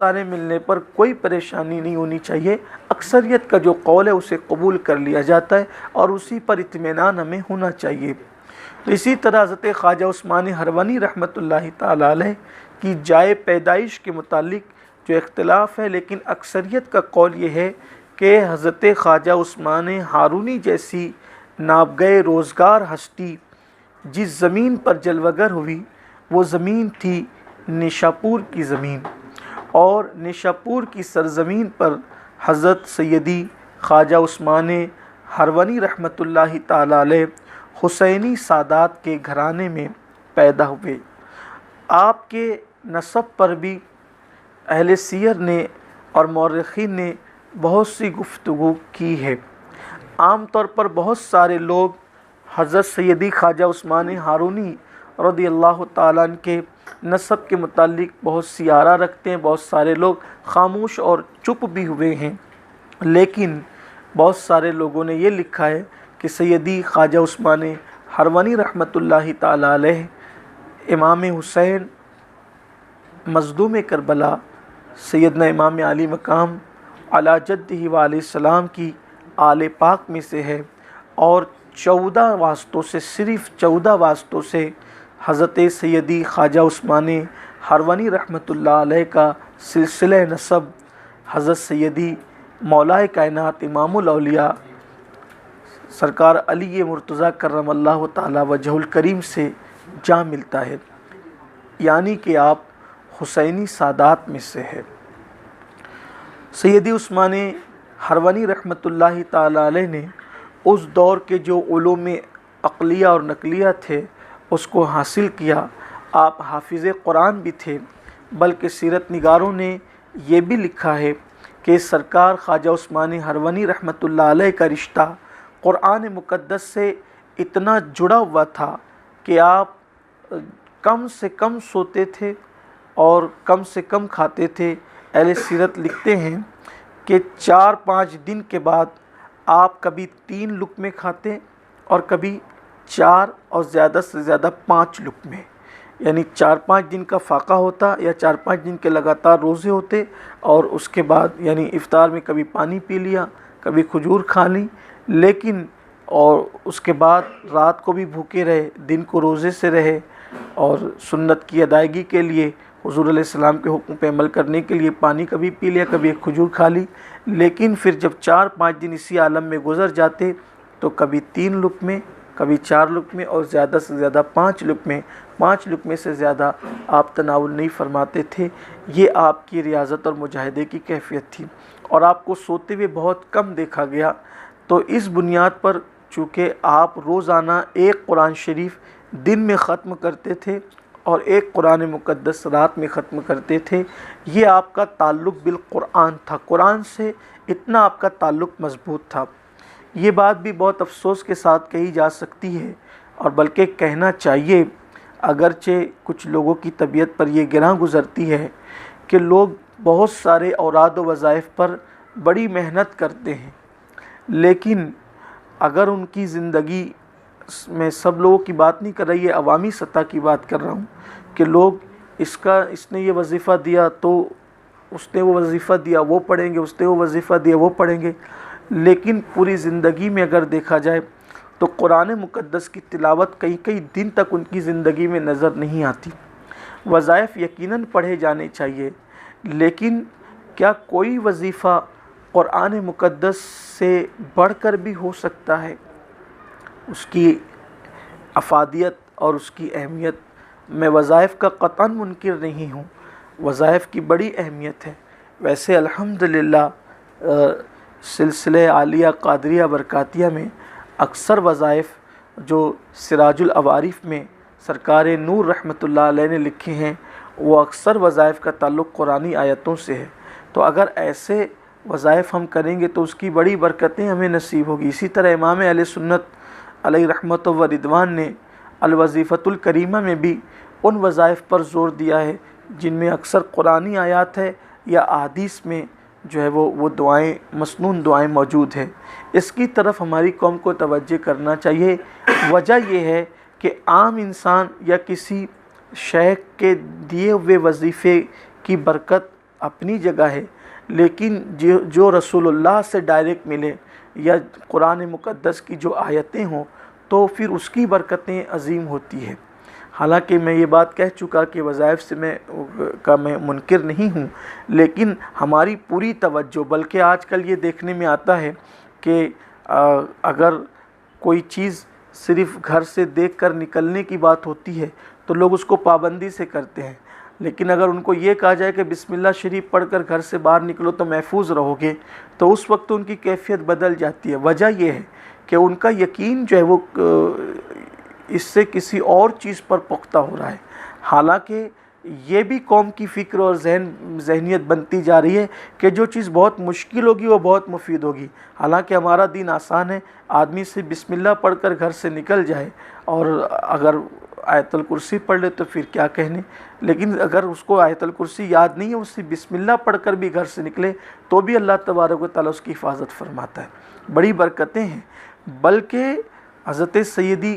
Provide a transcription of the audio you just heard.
सारे मिलने पर कोई परेशानी नहीं होनी चाहिए। अक्सरियत का जो कौल है उसे कबूल कर लिया जाता है और उसी पर इत्मीनान हमें होना चाहिए। तो इसी तरह हज़रत ख्वाजा उस्मानी हरवनी रहमतुल्लाहि ताला अलैह की जाए पैदाइश के मुतालिक जो इख्तिलाफ़ है, लेकिन अक्सरियत का कौल ये है कि हज़रत ख्वाजा उस्मान हारूनी जैसी नाबगए रोज़गार हस्ती जिस ज़मीन पर जलवगर हुई वो ज़मीन थी निशापुर की ज़मीन, और निशापुर की सरज़मीन पर हज़रत सैयदी ख्वाजा उस्मान हरवनी रहमतुल्लाहि ताला अलैह हुसैनी सादात के घराने में पैदा हुए। आपके नसब पर भी अहले सियर ने और मौरख़ीन ने बहुत सी गुफ्तगू की है। आम तौर पर बहुत सारे लोग हज़रत सैयदी ख्वाजा उस्मान हारूनी रज़ियल्लाहु ताला अन्हु के नसब के मुतालिक बहुत सी आरा रखते हैं। बहुत सारे लोग खामोश और चुप भी हुए हैं, लेकिन बहुत सारे लोगों ने ये लिखा है कि सैयदी ख्वाजा उस्मान हरवनी रहमतुल्लाहि ताला अलैह इमाम हुसैन मज़लूम करबला सैयदना इमाम अली मकाम अला जद्दिही व अलैहिस्सलाम की आले पाक में से है, और 14 वास्तों से, सिर्फ़ 14 वास्तों से हज़रत सैयदी ख्वाजा उस्मान हरवनी रहमतुल्लाह अलैह का सिलसिला नसब हज़रत सैयदी मौलाए कायनात इमामुल औलिया सरकार अली मुर्तज़ा करमल्लाहु ताला वजहुल करीम से जा मिलता है, यानी कि आप हुसैनी सादात में से है। सैयदी उस्मान हरवनी रहमतुल्लाहि ताला अलैह ने उस दौर के जो उलूम अक़लिया और नक़लिया थे उसको हासिल किया। आप हाफिज़ कुरान भी थे, बल्कि सीरत निगारों ने ये भी लिखा है कि सरकार ख्वाजा उस्मान हरवनी रहमतुल्लाह अलैह का रिश्ता कुरान मुक़द्दस से इतना जुड़ा हुआ था कि आप कम से कम सोते थे और कम से कम खाते थे। अहले सीरत लिखते हैं कि 4-5 दिन के बाद आप कभी 3 लुक़मे खाते और कभी 4 और ज़्यादा से ज़्यादा 5 लुक़मे, यानी 4-5 दिन का फाका होता या 4-5 दिन के लगातार रोज़े होते, और उसके बाद यानी इफ़्तार में कभी पानी पी लिया, कभी खजूर खा ली, लेकिन और उसके बाद रात को भी भूखे रहे, दिन को रोज़े से रहे, और सुन्नत की अदायगी के लिए हुज़ूर अलैहिस्सलाम के हुक्म पे अमल करने के लिए पानी कभी पी लिया, कभी एक खजूर खा ली। लेकिन फिर जब 4-5 दिन इसी आलम में गुज़र जाते तो कभी 3 लुक़मे, कभी 4 लुक़मे और ज़्यादा से ज़्यादा 5 लुक़मे। 5 लुक़मे से ज़्यादा आप तनावुल नहीं फरमाते थे। ये आपकी रियाज़त और मुजाहिदे की कैफ़ियत थी, और आपको सोते हुए बहुत कम देखा गया। तो इस बुनियाद पर चूँकि आप रोज़ाना एक कुरान शरीफ दिन में ख़त्म करते थे और एक कुरान मुक़द्दस रात में ख़त्म करते थे, ये आपका ताल्लुक़ बिल कुरान था। कुरान से इतना आपका ताल्लुक़ मज़बूत था। ये बात भी बहुत अफसोस के साथ कही जा सकती है, और बल्कि कहना चाहिए, अगरचे कुछ लोगों की तबीयत पर यह गिरां गुज़रती है कि लोग बहुत सारे औराद व वज़ाइफ पर बड़ी मेहनत करते हैं, लेकिन अगर उनकी ज़िंदगी में, सब लोगों की बात नहीं कर रही है, अवामी सतह की बात कर रहा हूँ, कि लोग इसने ये वजीफ़ा दिया तो उसने वो वजीफ़ा दिया वो पढ़ेंगे, उसने वो वजीफ़ा दिया वो पढ़ेंगे, लेकिन पूरी ज़िंदगी में अगर देखा जाए तो कुरान मुक़द्दस की तिलावत कई कई दिन तक उनकी ज़िंदगी में नज़र नहीं आती। वज़ाइफ यकीनन पढ़े जाने चाहिए, लेकिन क्या कोई वजीफ़ा कुरान मुक़द्दस से बढ़कर भी हो सकता है? उसकी अफादियत और उसकी अहमियत, मैं वज़ाइफ का क़तन मुनकिर नहीं हूँ, वज़ाइफ की बड़ी अहमियत है। वैसे अल्हम्दुलिल्लाह सिलसिले आलिया क़ादरिया बरकातिया में अक्सर वज़ाइफ जो सिराजुल अवारिफ में सरकार नूर रहमतुल्लाह अलैह ने लिखे हैं, वो अक्सर वज़ाइफ का ताल्लुक़ कुरानी आयतों से है। तो अगर ऐसे वज़ाइफ हम करेंगे तो उसकी बड़ी बरकतें हमें नसीब होगी। इसी तरह इमाम अहले सुन्नत अलैहि रहमत व रिदवान ने अल वज़ीफ़तुल करीमा में भी उन वज़ाइफ पर ज़ोर दिया है जिनमें अक्सर कुरानी आयात है या अहादीस में जो है वो दुआएं, मसनून दुआएं मौजूद हैं। इसकी तरफ हमारी कौम को तवज्जो करना चाहिए। वजह यह है कि आम इंसान या किसी शेख के दिए हुए वजीफ़े की बरकत अपनी जगह है, लेकिन जो रसूलुल्लाह से डायरेक्ट मिले या कुरान मुक़द्दस की जो आयतें हों तो फिर उसकी बरकतें अजीम होती है। हालांकि मैं ये बात कह चुका कि वज़ाइफ से मैं मुनकिर नहीं हूँ, लेकिन हमारी पूरी तवज्जो, बल्कि आजकल ये देखने में आता है कि अगर कोई चीज़ सिर्फ़ घर से देखकर निकलने की बात होती है तो लोग उसको पाबंदी से करते हैं, लेकिन अगर उनको ये कहा जाए कि बिस्मिल्लाह शरीफ पढ़कर घर से बाहर निकलो तो महफूज रहोगे, तो उस वक्त उनकी कैफियत बदल जाती है। वजह यह है कि उनका यकीन जो है वो इससे किसी और चीज़ पर पुख्ता हो रहा है। हालांकि ये भी कौम की फ़िक्र और जहनीत बनती जा रही है कि जो चीज़ बहुत मुश्किल होगी वो बहुत मुफीद होगी। हालांकि हमारा दीन आसान है, आदमी से बिस्मिल्लाह पढ़कर घर से निकल जाए और अगर आयतुल कुर्सी पढ़ ले तो फिर क्या कहने, लेकिन अगर उसको आयतुल कुर्सी याद नहीं है, उससे बिस्मिल्लाह पढ़कर भी घर से निकले तो भी अल्लाह तबारक व तआला उसकी हिफाजत फरमाता है। बड़ी बरकतें हैं। बल्कि हज़रत सैयदी